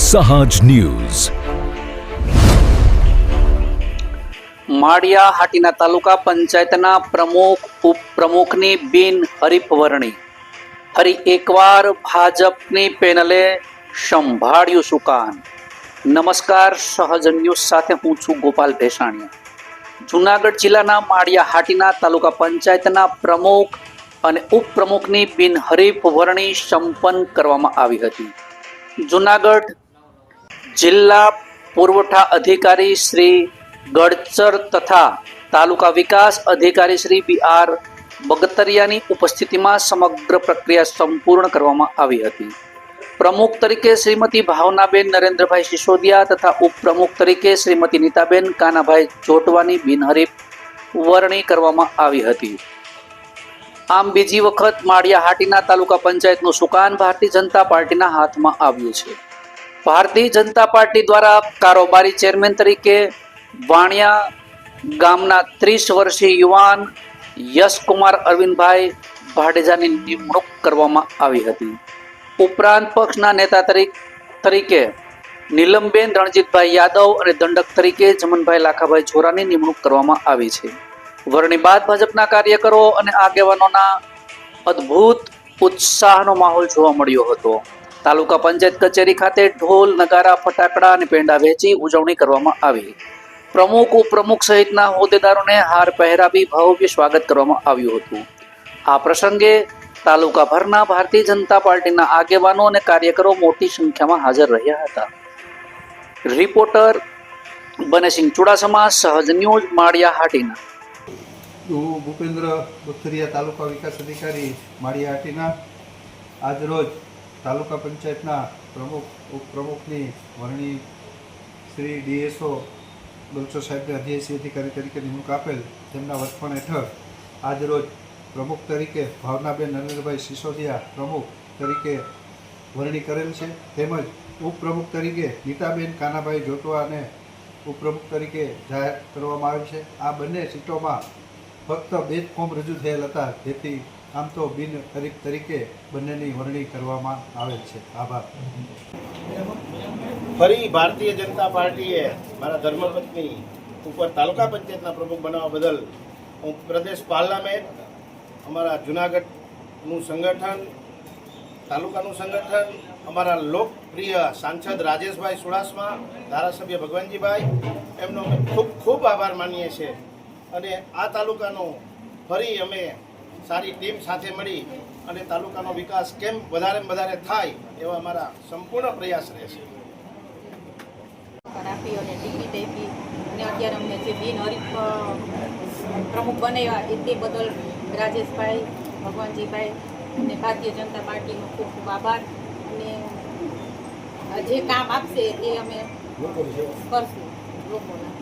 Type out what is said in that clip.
સહજ ન્યૂઝ. માળિયા હાટીના તાલુકા પંચાયતના પ્રમુખ ઉપપ્રમુખની બિનહરીફ વરણી. ફરી એકવાર ભાજપની પેનલે સંભાળ્યું સુકાન. નમસ્કાર, સહજ ન્યૂઝ સાથે હું છું ગોપાલ ભેસાણીયા. જૂનાગઢ જિલ્લાના માળિયા હાટીના તાલુકા પંચાયતના પ્રમુખ અને ઉપપ્રમુખની બિનહરીફ વરણી સંપન્ન કરવામાં આવી હતી. જૂનાગઢ જિલ્લા પુરવઠા અધિકારી શ્રી ગડચર તથા તાલુકા વિકાસ અધિકારી શ્રી BR બગતરિયાની ઉપસ્થિતિમાં સમગ્ર પ્રક્રિયા સંપૂર્ણ કરવામાં આવી હતી. પ્રમુખ તરીકે શ્રીમતી ભાવનાબેન નરેન્દ્રભાઈ સિસોદિયા તથા ઉપપ્રમુખ તરીકે શ્રીમતી નીતાબેન કાનાભાઈ જોટવાની બિનહરીફ વરણી કરવામાં આવી હતી. આમ બીજી વખત માળિયા હાટીના તાલુકા પંચાયતનું સુકાન ભારતીય જનતા પાર્ટીના હાથમાં આવ્યું છે. ભારતીય જનતા પાર્ટી દ્વારા કારોબારી ચેરમેન તરીકે વાણિયા ગામના 30 વર્ષીય યુવાન યશકુમાર અરવિંદભાઈ ભાડેજાની નિમણૂક કરવામાં આવી હતી. ઉપરાંત પક્ષના નેતા તરીકે નીલમબેન રણજીતભાઈ યાદવ અને દંડક તરીકે જમનભાઈ લાખાભાઈ જોરાની નિમણૂક કરવામાં આવી છે. વરણી બાદ ભાજપના કાર્યકરો અને આગેવાનોના અદ્ભુત ઉત્સાહનો માહોલ જોવા મળ્યો હતો. તાલુકા પંચાયત કચેરી ખાતે ઢોલ, નગારા, ફટાકડા અને પેંડા વહેંચી ઉજવણી કરવામાં આવી. પ્રમુખ, ઉપપ્રમુખ સહિતના હોદ્દેદારોને હાર પહેરાવી ભવ્ય સ્વાગત કરવામાં આવ્યું હતું. આ પ્રસંગે તાલુકાભરના ભારતીય જનતા પાર્ટીના આગેવાનો અને કાર્યકરો મોટી સંખ્યામાં હાજર રહ્યા હતા. રિપોર્ટર બનેસિંહ ચુડાસમા, સહજ ન્યૂઝ, માળિયા હાટીના. હું ભૂપેન્દ્ર બુથરિયા, તાલુકા વિકાસ અધિકારી, માળિયા હાટીના. આજરોજ તાલુકા પંચાયતના પ્રમુખ ઉપપ્રમુખની વરણી શ્રી DSO ગલચર સાહેબને અધ્યક્ષી અધિકારી તરીકે નિમણૂક આપેલ તેમના વડપણ હેઠળ આજરોજ પ્રમુખ તરીકે ભાવનાબેન નરેન્દ્રભાઈ સિસોદિયા પ્રમુખ તરીકે વરણી કરેલ છે. તેમજ ઉપપ્રમુખ તરીકે નીતાબેન કાનાભાઈ જોટવાને ઉપપ્રમુખ તરીકે જાહેર કરવામાં આવેલ છે. આ બંને સીટોમાં ફક્ત 2 જ ફોર્મ રજૂ થયેલ હતા, જેથી આમ તો બિનહરીફ તરીકે બંનેની વરણી કરવામાં આવેલ છે. આભાર. ફરી ભારતીય જનતા પાર્ટીએ મારા ધર્મપત્ની ઉપર તાલુકા પંચાયતના પ્રમુખ બનાવવા બદલ હું પ્રદેશ પાર્લામેન્ટ, અમારા જૂનાગઢનું સંગઠન, તાલુકાનું સંગઠન, અમારા લોકપ્રિય સાંસદ રાજેશભાઈ ચુડાસમા, ધારાસભ્ય ભગવાનજીભાઈ, એમનો અમે ખૂબ ખૂબ આભાર માનીએ છીએ. અને આ તાલુકાનો ફરી અમે સારી ટીમ સાથે મળી અને તાલુકાનો વિકાસ કેમ વધારે થાય એવા અમારા સંપૂર્ણ પ્રયાસ રહેશે. આપી અને ટિકિટ આપી અને અત્યારે અમને જે બિનહરીફ પ્રમુખ બનાવ્યા તે બદલ રાજેશભાઈ, ભગવાનજીભાઈ અને ભારતીય જનતા પાર્ટીનો ખૂબ ખૂબ આભાર. અને જે કામ આપશે એ અમે કરશું લોકોના.